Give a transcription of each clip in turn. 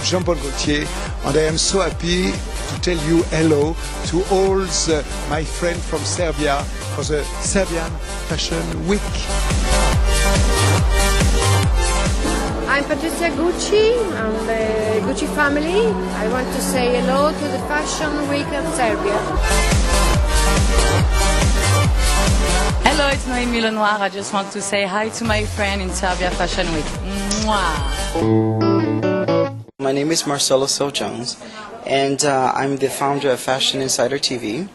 Jean-Paul Gaultier, and I am so happy to tell you hello to all my friends from Serbia for the Serbian Fashion Week. I'm Patricia Gucci, I'm the Gucci family. I want to say hello to the Fashion Week of Serbia. Hello, it's Noémie Lenoir. I just want to say hi to my friend in Serbia Fashion Week. Mwah. My name is Marcelo Jones, and I'm the founder of Fashion Insider TV,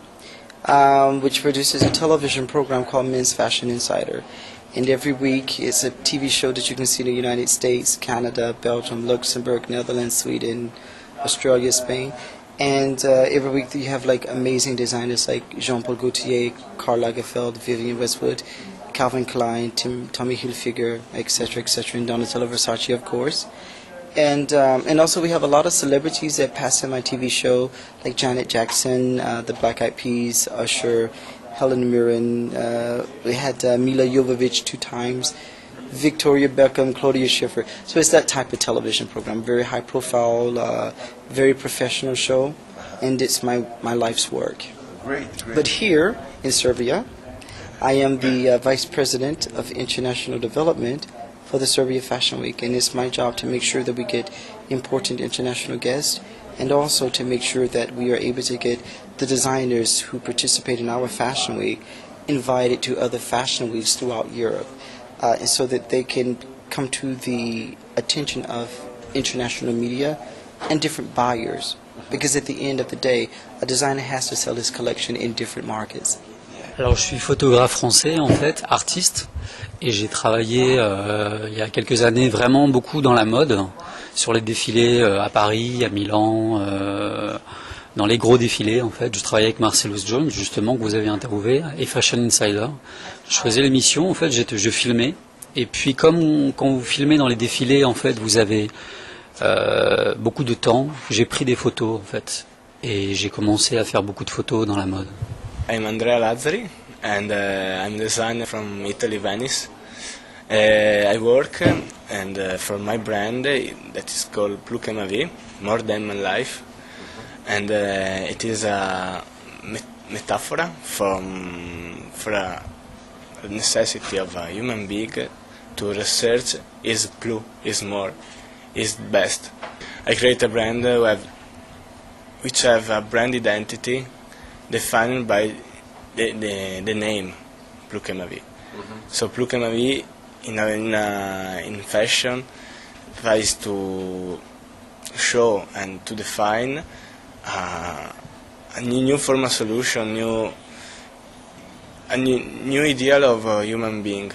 which produces a television program called Men's Fashion Insider. And every week it's a TV show that you can see in the United States, Canada, Belgium, Luxembourg, Netherlands, Sweden, Australia, Spain. And every week you have like amazing designers like Jean-Paul Gaultier, Karl Lagerfeld, Vivienne Westwood, Calvin Klein, Tommy Hilfiger, etc., and Donatella Versace, of course. And also we have a lot of celebrities that pass in my TV show, like Janet Jackson, the Black Eyed Peas, Usher, Helen Mirren. We had Mila Jovovich 2 times, Victoria Beckham, Claudia Schiffer. So it's that type of television program, very high profile, very professional show, and it's my life's work. Great. But here in Serbia, I am the Vice President of International Development for the Serbia Fashion Week, and it's my job to make sure that we get important international guests, and also to make sure that we are able to get the designers who participate in our Fashion Week invited to other Fashion Weeks throughout Europe, so that they can come to the attention of international media and different buyers. Because at the end of the day, a designer has to sell his collection in different markets. Alors je suis photographe français en fait, artiste, et j'ai travaillé il y a quelques années vraiment beaucoup dans la mode, sur les défilés à Paris, à Milan, dans les gros défilés en fait. Je travaillais avec Marcellus Jones justement que vous avez interviewé et Fashion Insider. Je faisais l'émission en fait, je filmais, et puis comme quand vous filmez dans les défilés en fait, vous avez beaucoup de temps, j'ai pris des photos en fait, et j'ai commencé à faire beaucoup de photos dans la mode. I'm Andrea Lazzari, and I'm a designer from Italy, Venice. I work for my brand that is called Pluke Mavi, More Than My Life, and it is a metaphor for a necessity of a human being to research is plus, is more, is best. I create a brand which have a brand identity defined by the name Pluke Mavi. So Pluke Mavi in fashion tries to show and to define a new form of solution, a new ideal of a human being.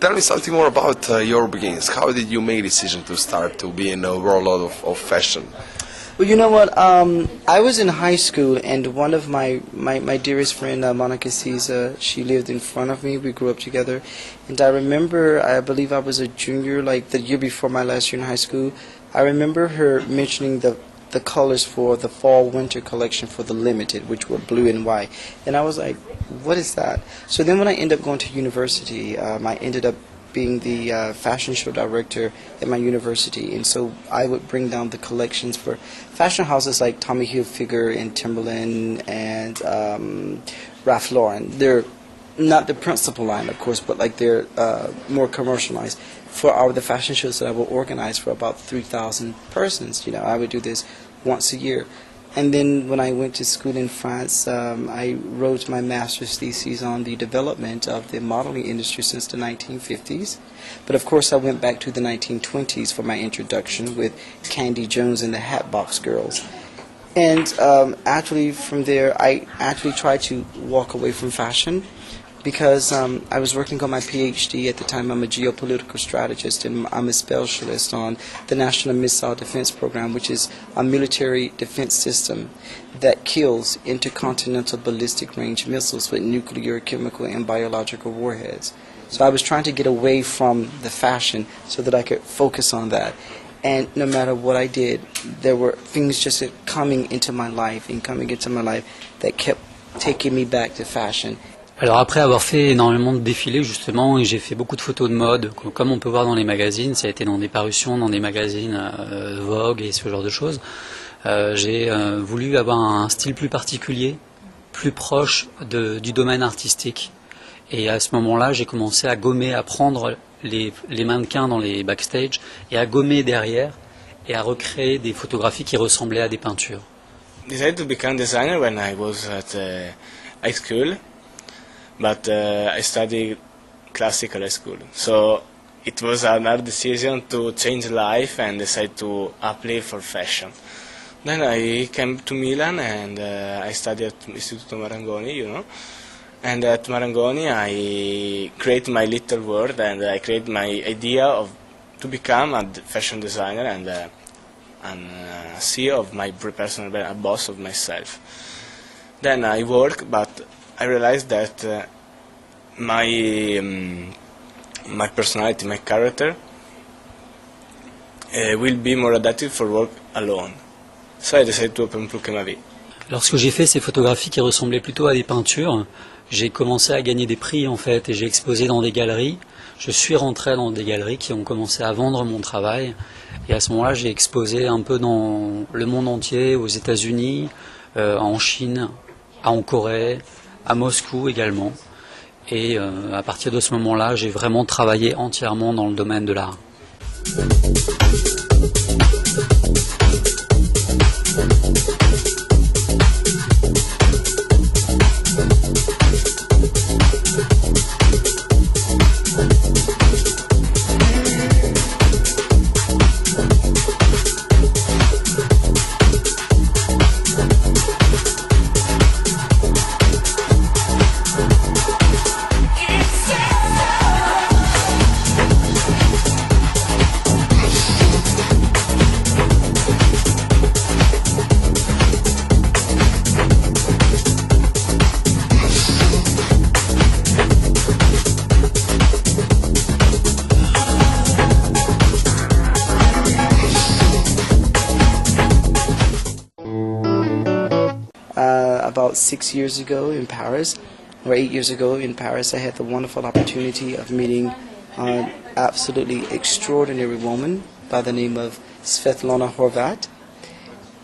Tell me something more about your beginnings. How did you make a decision to start to be in a world of fashion? Well, you know what? I was in high school, and one of my dearest friend, Monica Caesar, she lived in front of me. We grew up together, and I remember, I believe I was a junior, like the year before my last year in high school. I remember her mentioning the colors for the fall-winter collection for the Limited, which were blue and white. And I was like, what is that? So then when I ended up going to university, I ended up being the fashion show director at my university. And so I would bring down the collections for fashion houses like Tommy Hilfiger and Timberland and Ralph Lauren. They're not the principal line, of course, but like they're more commercialized. For the fashion shows that I would organize for about 3,000 persons, I would do this once a year. And then when I went to school in France, I wrote my master's thesis on the development of the modeling industry since the 1950s. But of course I went back to the 1920s for my introduction with Candy Jones and the Hatbox Girls. And actually from there I actually tried to walk away from fashion. because I was working on my PhD at the time. I'm a geopolitical strategist, and I'm a specialist on the National Missile Defense Program, which is a military defense system that kills intercontinental ballistic range missiles with nuclear, chemical, and biological warheads. So I was trying to get away from the fashion so that I could focus on that. And no matter what I did, there were things just coming into my life that kept taking me back to fashion. Alors après avoir fait énormément de défilés justement, et j'ai fait beaucoup de photos de mode, comme on peut voir dans les magazines, ça a été dans des parutions, dans des magazines Vogue et ce genre de choses, j'ai voulu avoir un style plus particulier, plus proche du domaine artistique. Et à ce moment-là, j'ai commencé à gommer, à prendre les mannequins dans les backstage et à gommer derrière et à recréer des photographies qui ressemblaient à des peintures. I decided to become designer when I was at high school. But I studied classical high school, so it was a hard decision to change life and decide to apply for fashion. Then I came to Milan and I studied at Istituto Marangoni, you know. And at Marangoni I create my little world and I create my idea of to become a fashion designer and a CEO of my personal brand, a boss of myself. Then I work, but I realized that my personality, my character, will be more adapted for work alone. So I decided to open Pluke Ma Vie. Lorsque j'ai fait ces photographies qui ressemblaient plutôt à des peintures, j'ai commencé à gagner des prix en fait et j'ai exposé dans des galeries. Je suis rentré dans des galeries qui ont commencé à vendre mon travail et à ce moment-là j'ai exposé un peu dans le monde entier, aux États-Unis, en Chine, en Corée, à Moscou également. Et à partir de ce moment-là, j'ai vraiment travaillé entièrement dans le domaine de l'art. About 6 years ago in Paris, or 8 years ago in Paris, I had the wonderful opportunity of meeting an absolutely extraordinary woman by the name of Svetlana Horvat.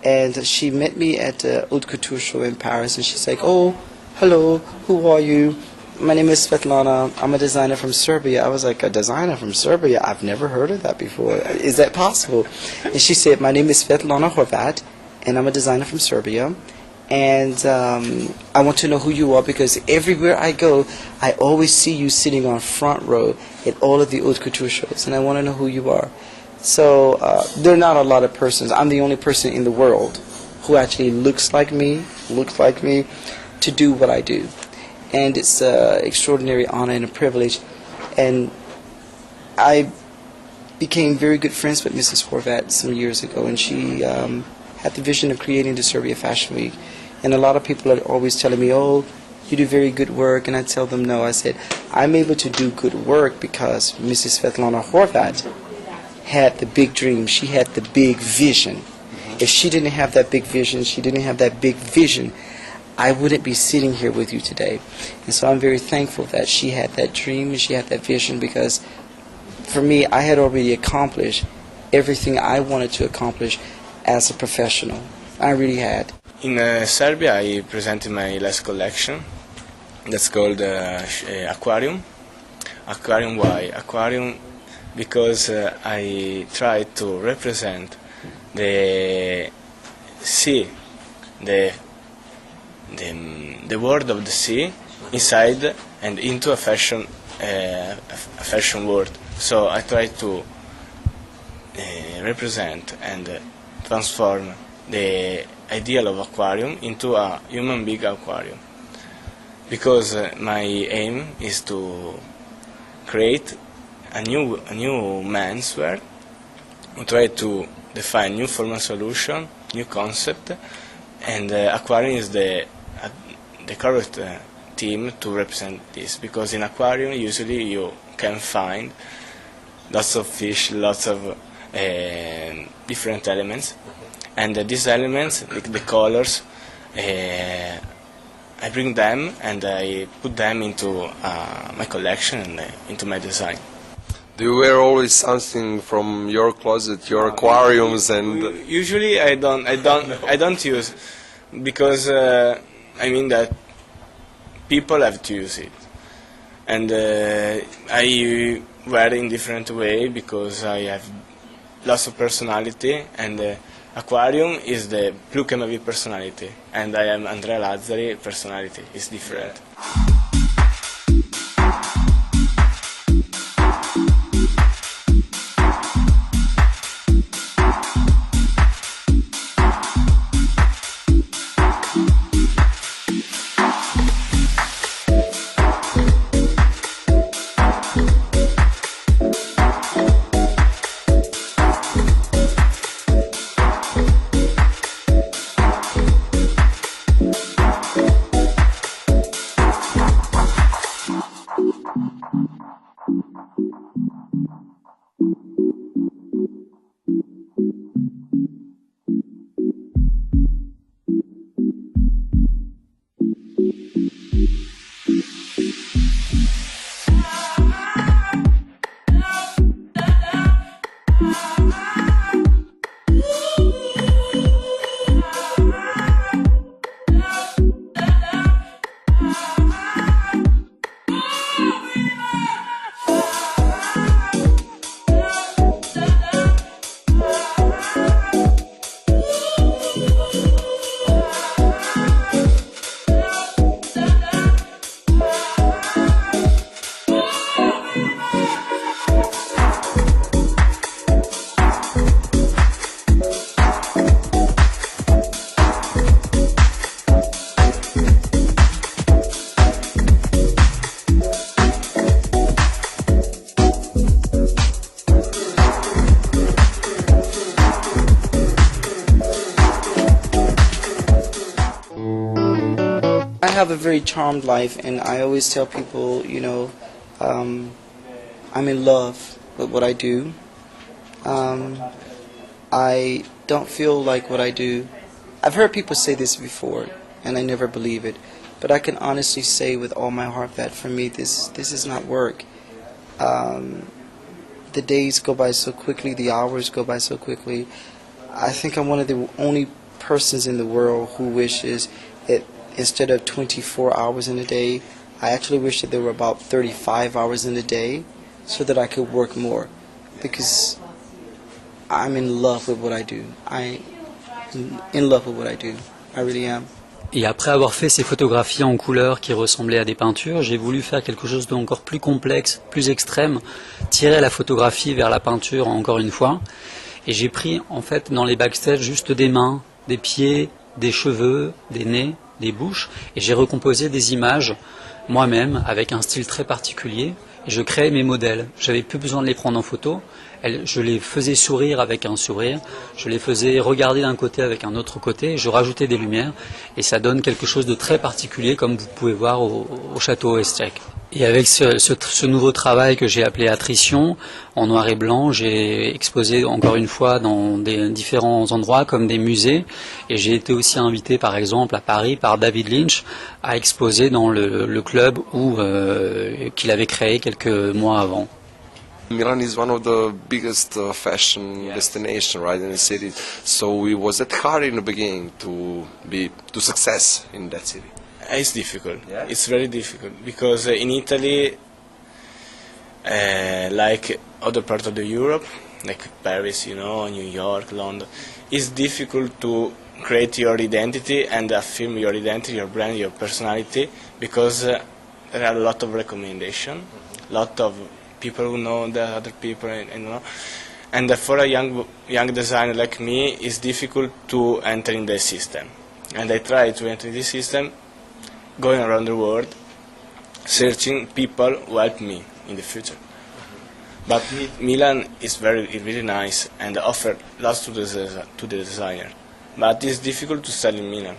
And she met me at the Haute Couture show in Paris, and she's like, "Oh, hello, who are you? My name is Svetlana. I'm a designer from Serbia." I was like, "A designer from Serbia? I've never heard of that before. Is that possible?" And she said, "My name is Svetlana Horvat, and I'm a designer from Serbia. And I want to know who you are because everywhere I go, I always see you sitting on front row at all of the haute couture shows, and I want to know who you are." So there are not a lot of persons. I'm the only person in the world who actually looks like me to do what I do. And it's an extraordinary honor and a privilege. And I became very good friends with Mrs. Horvat some years ago, and she had the vision of creating the Serbia Fashion Week. And a lot of people are always telling me, "Oh, you do very good work," and I tell them no. I said, I'm able to do good work because Mrs. Svetlana Horvat had the big dream. She had the big vision. If she didn't have that big vision, I wouldn't be sitting here with you today. And so I'm very thankful that she had that dream and she had that vision because for me, I had already accomplished everything I wanted to accomplish as a professional. I really had. In Serbia, I presented my last collection that's called Aquarium. Aquarium, why? Aquarium because I tried to represent the sea, the world of the sea inside and into a fashion world. So I tried to represent and transform the ideal of aquarium into a human big aquarium. because my aim is to create a new menswear, try to define new formal solution, new concept, and aquarium is the correct team to represent this, because in aquarium usually you can find lots of fish, lots of different elements, and these elements, like the colors, I bring them and I put them into my collection and into my design. Do you wear always something from your closet, your aquariums, and Usually I don't use, because I mean that people have to use it, and I wear in different way because I have lots of personality, and aquarium is the Blue Chemavi personality, and I am Andrea Lazzari personality is different. I have a very charmed life, and I always tell people, you know, I'm in love with what I do. I don't feel like what I do. I've heard people say this before, and I never believe it. But I can honestly say with all my heart that for me, this is not work. The days go by so quickly, the hours go by so quickly. I think I'm one of the only persons in the world who wishes that instead of 24 hours in a day, I actually wish that there were about 35 hours in a day so that I could work more, because I'm in love with what I do. I'm in love with what I do. I really am. Et après avoir fait ces photographies en couleur qui ressemblaient à des peintures, j'ai voulu faire quelque chose d'encore plus complexe, plus extrême, tirer la photographie vers la peinture encore une fois. Et j'ai pris en fait dans les backstage juste des mains, des pieds, des cheveux, des nez, des bouches, et j'ai recomposé des images moi-même avec un style très particulier, et je créais mes modèles. J'avais plus besoin de les prendre en photo, je les faisais sourire avec un sourire, je les faisais regarder d'un côté avec un autre côté, je rajoutais des lumières, et ça donne quelque chose de très particulier, comme vous pouvez voir au château Estec. Et avec ce nouveau travail que j'ai appelé Attrition, en noir et blanc, j'ai exposé encore une fois dans des différents endroits comme des musées, et j'ai été aussi invité par exemple à Paris par David Lynch à exposer dans le club qu'il avait créé quelques mois avant. Milan is one of the biggest fashion destination, right, in the city. So was it hard in the beginning to success in that city? It's difficult. Yeah? It's very difficult because in Italy, like other parts of the Europe, like Paris, you know, New York, London, it's difficult to create your identity and affirm your identity, your brand, your personality, because there are a lot of recommendation, a lot of people who know the other people, and you know, and for a young designer like me, it's difficult to enter in the system. And I try to enter in the system going around the world searching people who help me in the future. But Milan is really nice and offer lots to the designer. But it's difficult to sell in Milan.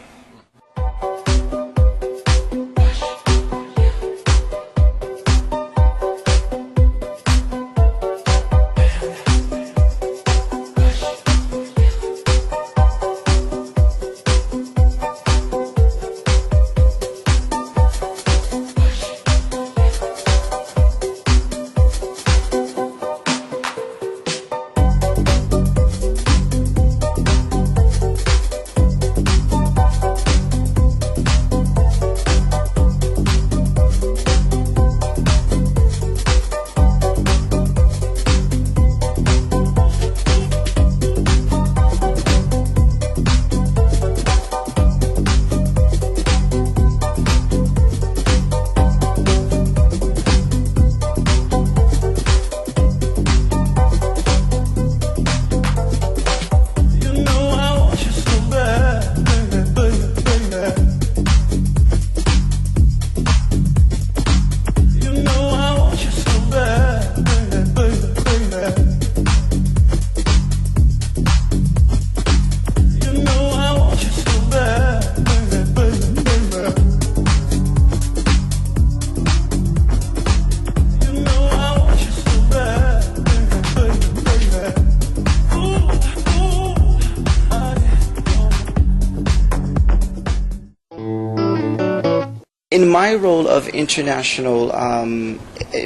In my role of in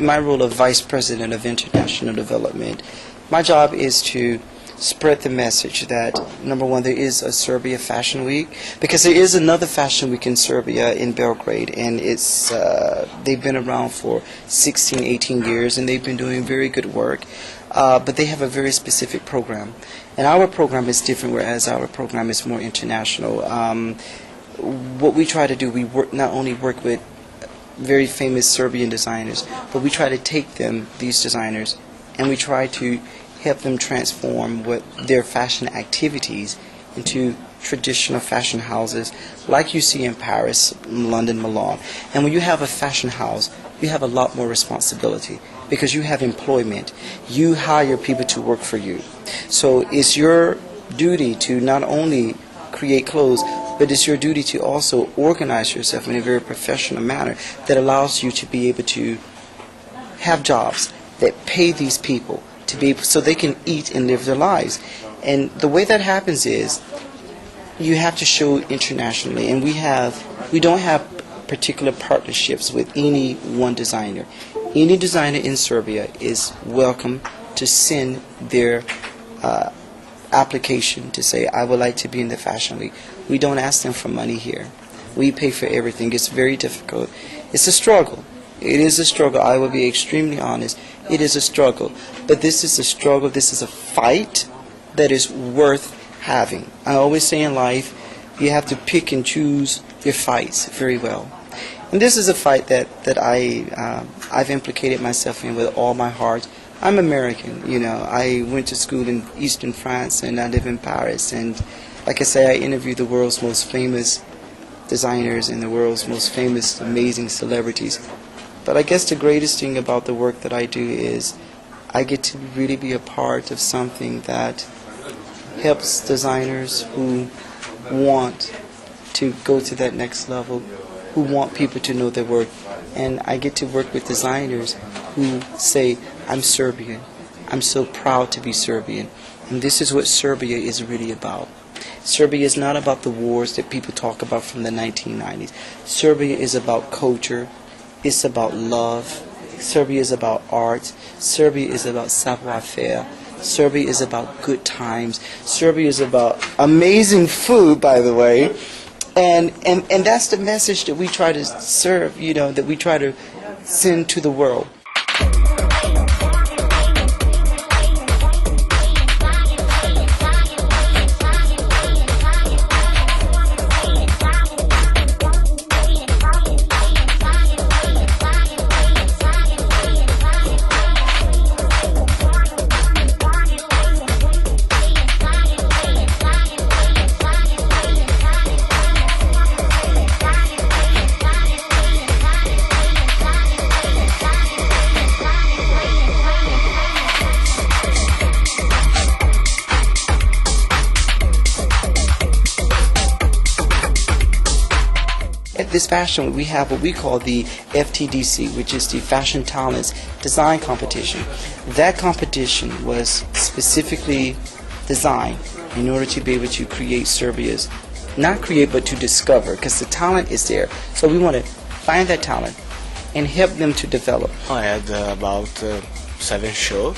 my role of Vice President of International Development, my job is to spread the message that, number one, there is a Serbia Fashion Week, because there is another Fashion Week in Serbia, in Belgrade, and it's they've been around for 16, 18 years, and they've been doing very good work, but they have a very specific program. And our program is different, whereas our program is more international. What we try to do, we not only work with very famous Serbian designers, but we try to take these designers, and we try to help them transform their fashion activities into traditional fashion houses like you see in Paris, London, Milan. And when you have a fashion house, you have a lot more responsibility because you have employment. You hire people to work for you. So it's your duty to not only create clothes, but it's your duty to also organize yourself in a very professional manner that allows you to be able to have jobs that pay these people to be able, so they can eat and live their lives. And the way that happens is you have to show internationally, and we don't have particular partnerships with any one designer. Any designer in Serbia is welcome to send their application to say, I would like to be in the Fashion Week. We don't ask them for money here. We pay for everything. It's very difficult. It's a struggle. It is a struggle. I will be extremely honest. It is a struggle. But this is a struggle. This is a fight that is worth having. I always say in life, you have to pick and choose your fights very well. And this is a fight that I've implicated myself in with all my heart. I'm American, you know. I went to school in Eastern France, and I live in Paris. And like I say, I interview the world's most famous designers and the world's most famous, amazing celebrities. But I guess the greatest thing about the work that I do is I get to really be a part of something that helps designers who want to go to that next level, who want people to know their work. And I get to work with designers who say, I'm Serbian. I'm so proud to be Serbian. And this is what Serbia is really about. Serbia is not about the wars that people talk about from the 1990s. Serbia is about culture. It's about love. Serbia is about art. Serbia is about savoir-faire. Serbia is about good times. Serbia is about amazing food, by the way. And that's the message that we try to serve, you know, that we try to send to the world. this fashion, we have what we call the FTDC, which is the Fashion Talents Design Competition. That competition was specifically designed in order to be able to create Serbia's, not create, but to discover, because the talent is there. So we want to find that talent and help them to develop. I had about 7 shows.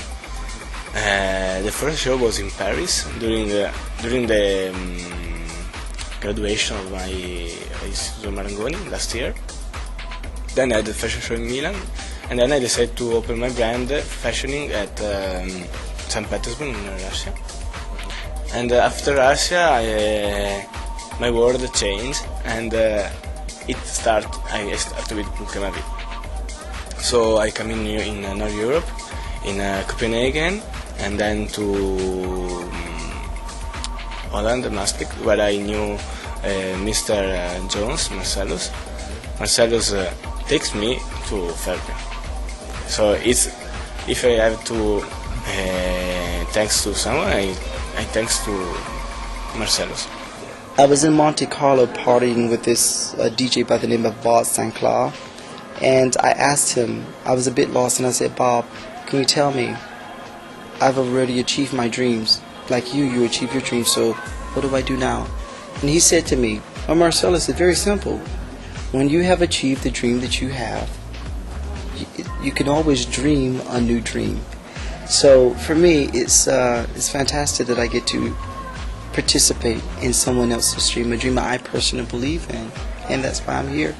The first show was in Paris during the graduation of my Istituto Marangoni last year. Then I had the fashion show in Milan, and then I decided to open my brand fashioning at St. Petersburg in Russia. And after Russia, my world changed, and I started with Pukemavi. So I come in North Europe, in Copenhagen, and then to Holland, Maastricht, where I knew Mr. Jones, Marcellus. Marcellus takes me to Serbia. So if I have to thanks to someone, I thanks to Marcellus. I was in Monte Carlo partying with this DJ by the name of Bob St. Clair, and I asked him, I was a bit lost, and I said, Bob, can you tell me, I've already achieved my dreams. Like you achieved your dreams, so what do I do now? And he said to me, well, Marcellus, it's very simple. When you have achieved the dream that you have, you can always dream a new dream. So for me, it's fantastic that I get to participate in someone else's dream, a dream I personally believe in, and that's why I'm here.